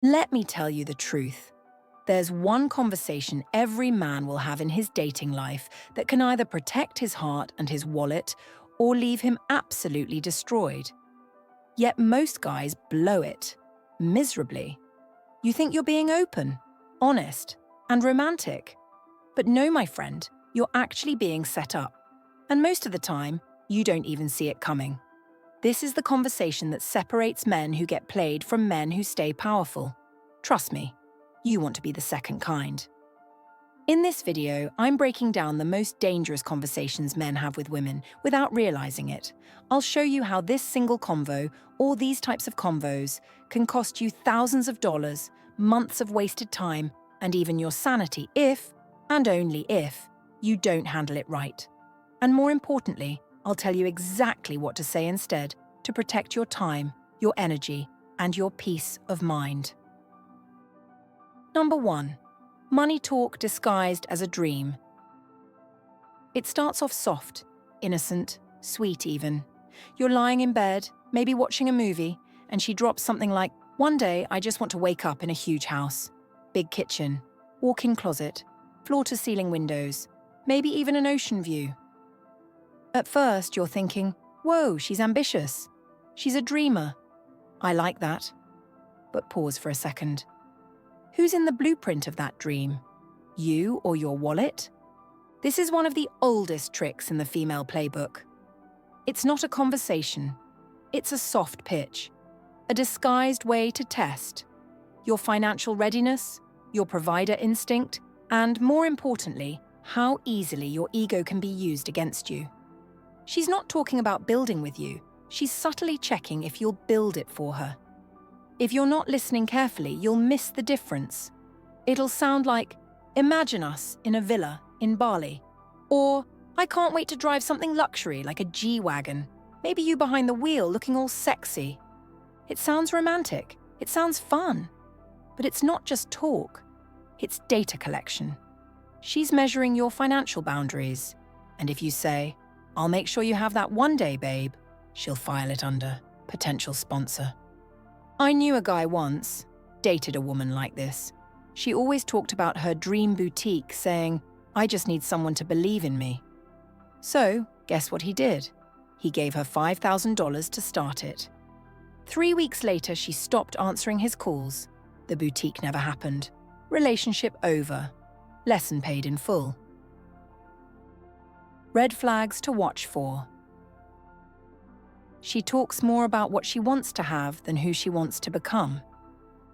Let me tell you the truth. There's one conversation every man will have in his dating life that can either protect his heart and his wallet or leave him absolutely destroyed. Yet most guys blow it, miserably. You think you're being open, honest, and romantic. But no, my friend, you're actually being set up. And most of the time, you don't even see it coming. This is the conversation that separates men who get played from men who stay powerful. Trust me, you want to be the second kind. In this video, I'm breaking down the most dangerous conversations men have with women without realizing it. I'll show you how this single convo, or these types of convos, can cost you thousands of dollars, months of wasted time, and even your sanity if, and only if, you don't handle it right. And more importantly, I'll tell you exactly what to say instead to protect your time, your energy, and your peace of mind. Number 1. Money talk disguised as a dream. It starts off soft, innocent, sweet even. You're lying in bed, maybe watching a movie, and she drops something like, "One day I just want to wake up in a huge house. Big kitchen, walk-in closet, floor-to-ceiling windows, maybe even an ocean view." At first, you're thinking, whoa, she's ambitious. She's a dreamer. I like that. But pause for a second. Who's in the blueprint of that dream? You or your wallet? This is one of the oldest tricks in the female playbook. It's not a conversation. It's a soft pitch. A disguised way to test your financial readiness, your provider instinct, and more importantly, how easily your ego can be used against you. She's not talking about building with you. She's subtly checking if you'll build it for her. If you're not listening carefully, you'll miss the difference. It'll sound like, "Imagine us in a villa in Bali." Or, "I can't wait to drive something luxury like a G-Wagon. Maybe you behind the wheel looking all sexy." It sounds romantic. It sounds fun. But it's not just talk. It's data collection. She's measuring your financial boundaries. And if you say, "I'll make sure you have that one day, babe," she'll file it under potential sponsor. I knew a guy once, dated a woman like this. She always talked about her dream boutique, saying, "I just need someone to believe in me." So, guess what he did? He gave her $5,000 to start it. 3 weeks later, she stopped answering his calls. The boutique never happened. Relationship over. Lesson paid in full. Red flags to watch for. She talks more about what she wants to have than who she wants to become.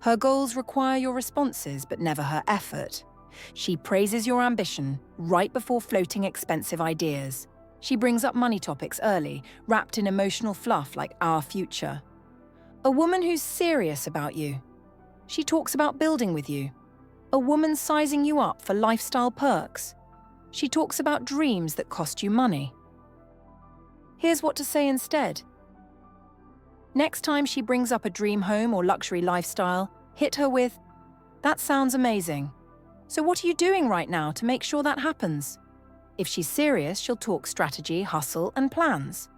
Her goals require your responses, but never her effort. She praises your ambition right before floating expensive ideas. She brings up money topics early, wrapped in emotional fluff like our future. A woman who's serious about you. She talks about building with you. A woman sizing you up for lifestyle perks. She talks about dreams that cost you money. Here's what to say instead. Next time she brings up a dream home or luxury lifestyle, hit her with, "That sounds amazing. So what are you doing right now to make sure that happens?" If she's serious, she'll talk strategy, hustle, and plans.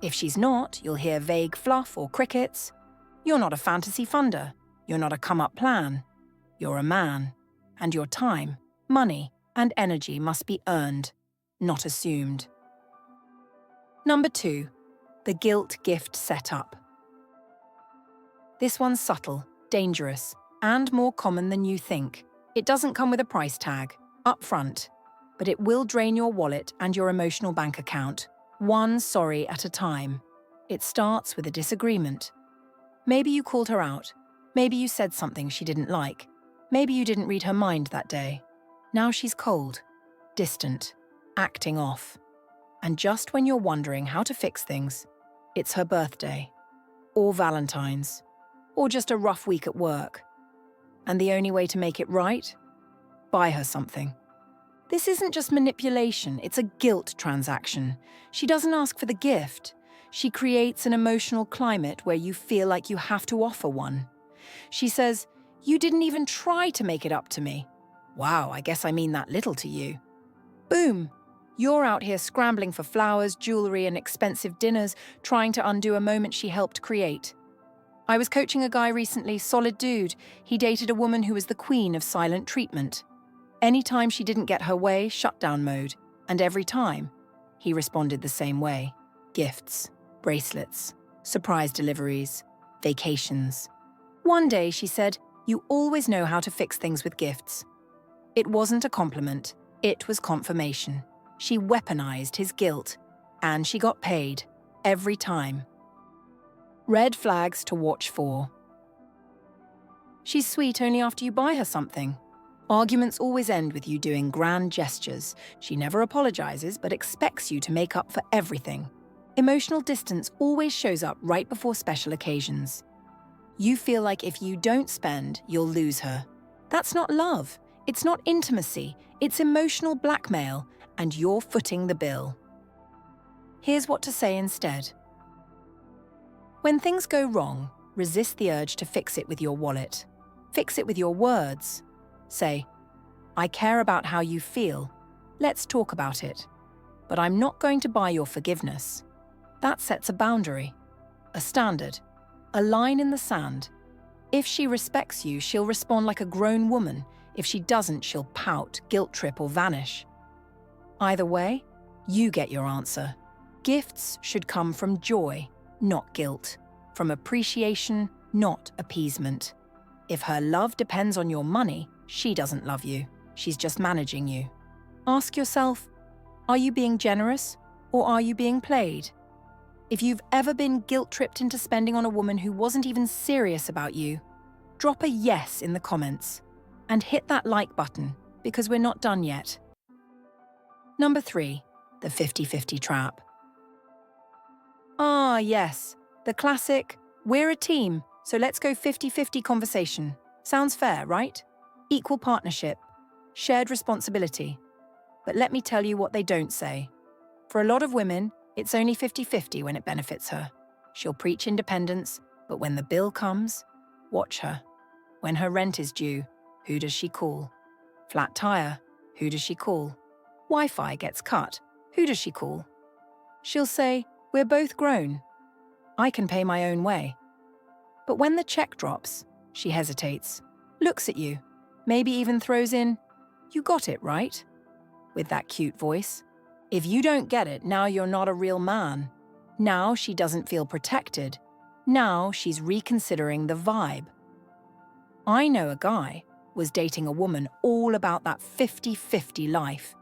If she's not, you'll hear vague fluff or crickets. You're not a fantasy funder. You're not a come-up plan. You're a man. And your time, money, and energy must be earned, not assumed. Number 2, the guilt gift setup. This one's subtle, dangerous, and more common than you think. It doesn't come with a price tag, up front, but it will drain your wallet and your emotional bank account, one sorry at a time. It starts with a disagreement. Maybe you called her out. Maybe you said something she didn't like. Maybe you didn't read her mind that day. Now she's cold, distant, acting off. And just when you're wondering how to fix things, it's her birthday, or Valentine's, or just a rough week at work. And the only way to make it right? Buy her something. This isn't just manipulation, it's a guilt transaction. She doesn't ask for the gift. She creates an emotional climate where you feel like you have to offer one. She says, "You didn't even try to make it up to me. Wow, I guess I mean that little to you." Boom! You're out here scrambling for flowers, jewelry, and expensive dinners, trying to undo a moment she helped create. I was coaching a guy recently, solid dude. He dated a woman who was the queen of silent treatment. Anytime she didn't get her way, shutdown mode. And every time, he responded the same way. Gifts, bracelets, surprise deliveries, vacations. One day she said, "You always know how to fix things with gifts." It wasn't a compliment, it was confirmation. She weaponized his guilt, and she got paid, every time. Red flags to watch for. She's sweet only after you buy her something. Arguments always end with you doing grand gestures. She never apologizes but expects you to make up for everything. Emotional distance always shows up right before special occasions. You feel like if you don't spend, you'll lose her. That's not love. It's not intimacy. It's emotional blackmail, and you're footing the bill. Here's what to say instead. When things go wrong, resist the urge to fix it with your wallet. Fix it with your words. Say, "I care about how you feel. Let's talk about it. But I'm not going to buy your forgiveness." That sets a boundary, a standard, a line in the sand. If she respects you, she'll respond like a grown woman. If she doesn't, she'll pout, guilt trip, or vanish. Either way, you get your answer. Gifts should come from joy, not guilt. From appreciation, not appeasement. If her love depends on your money, she doesn't love you. She's just managing you. Ask yourself, are you being generous or are you being played? If you've ever been guilt-tripped into spending on a woman who wasn't even serious about you, drop a yes in the comments and hit that like button because we're not done yet. Number 3, the 50-50 trap. Ah, yes, the classic, we're a team, so let's go 50-50 conversation. Sounds fair, right? Equal partnership, shared responsibility. But let me tell you what they don't say. For a lot of women, it's only 50-50 when it benefits her. She'll preach independence, but when the bill comes, watch her. When her rent is due, who does she call? Flat tire, who does she call? Wi-Fi gets cut, who does she call? She'll say, "We're both grown. I can pay my own way." But when the check drops, she hesitates, looks at you, maybe even throws in, "You got it, right?" with that cute voice. If you don't get it, now you're not a real man. Now she doesn't feel protected. Now she's reconsidering the vibe. I know a guy was dating a woman all about that 50-50 life.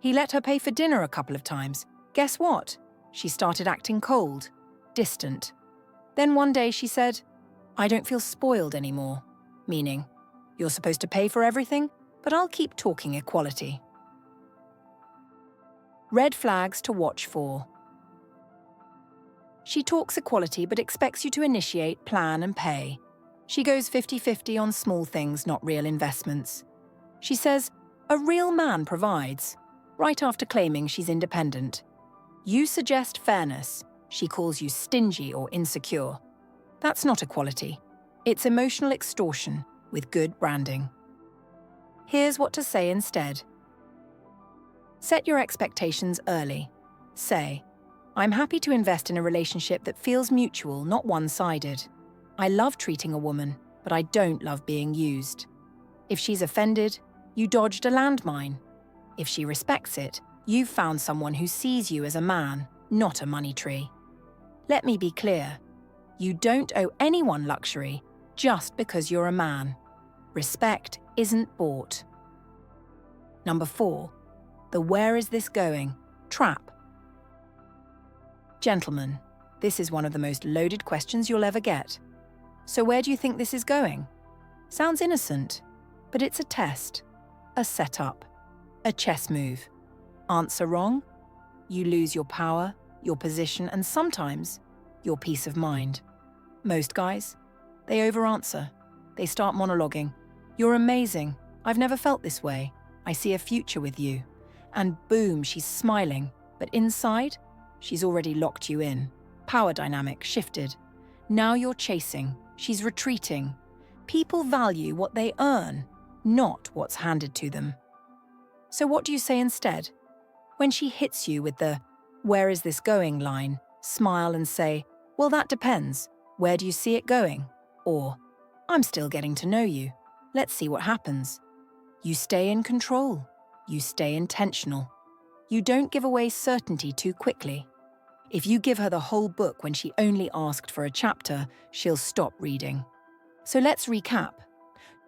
He let her pay for dinner a couple of times. Guess what? She started acting cold, distant. Then one day she said, "I don't feel spoiled anymore," meaning, "You're supposed to pay for everything, but I'll keep talking equality." Red flags to watch for. She talks equality but expects you to initiate, plan and pay. She goes 50-50 on small things, not real investments. She says, "A real man provides," right after claiming she's independent. You suggest fairness. She calls you stingy or insecure. That's not equality. It's emotional extortion with good branding. Here's what to say instead. Set your expectations early. Say, "I'm happy to invest in a relationship that feels mutual, not one-sided. I love treating a woman, but I don't love being used." If she's offended, you dodged a landmine. If she respects it, you've found someone who sees you as a man, not a money tree. Let me be clear. You don't owe anyone luxury just because you're a man. Respect isn't bought. Number 4, the "where is this going?" trap. Gentlemen, this is one of the most loaded questions you'll ever get. So where do you think this is going? Sounds innocent, but it's a test, a setup, a chess move. Answer wrong, you lose your power, your position, and sometimes your peace of mind. Most guys, they over-answer. They start monologuing. "You're amazing. I've never felt this way. I see a future with you." And boom, she's smiling. But inside, she's already locked you in. Power dynamic shifted. Now you're chasing. She's retreating. People value what they earn, not what's handed to them. So what do you say instead? When she hits you with the "where is this going" line, smile and say, "Well, that depends. Where do you see it going? Or, I'm still getting to know you. Let's see what happens. You stay in control. You stay intentional. You don't give away certainty too quickly. If you give her the whole book when she only asked for a chapter, she'll stop reading. So let's recap.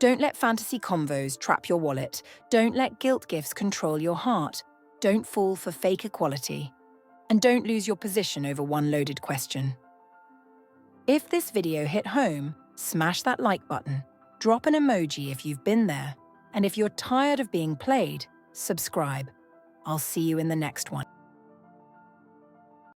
Don't let fantasy convos trap your wallet. Don't let guilt gifts control your heart. Don't fall for fake equality. And don't lose your position over one loaded question. If this video hit home, smash that like button. Drop an emoji if you've been there. And if you're tired of being played, subscribe. I'll see you in the next one.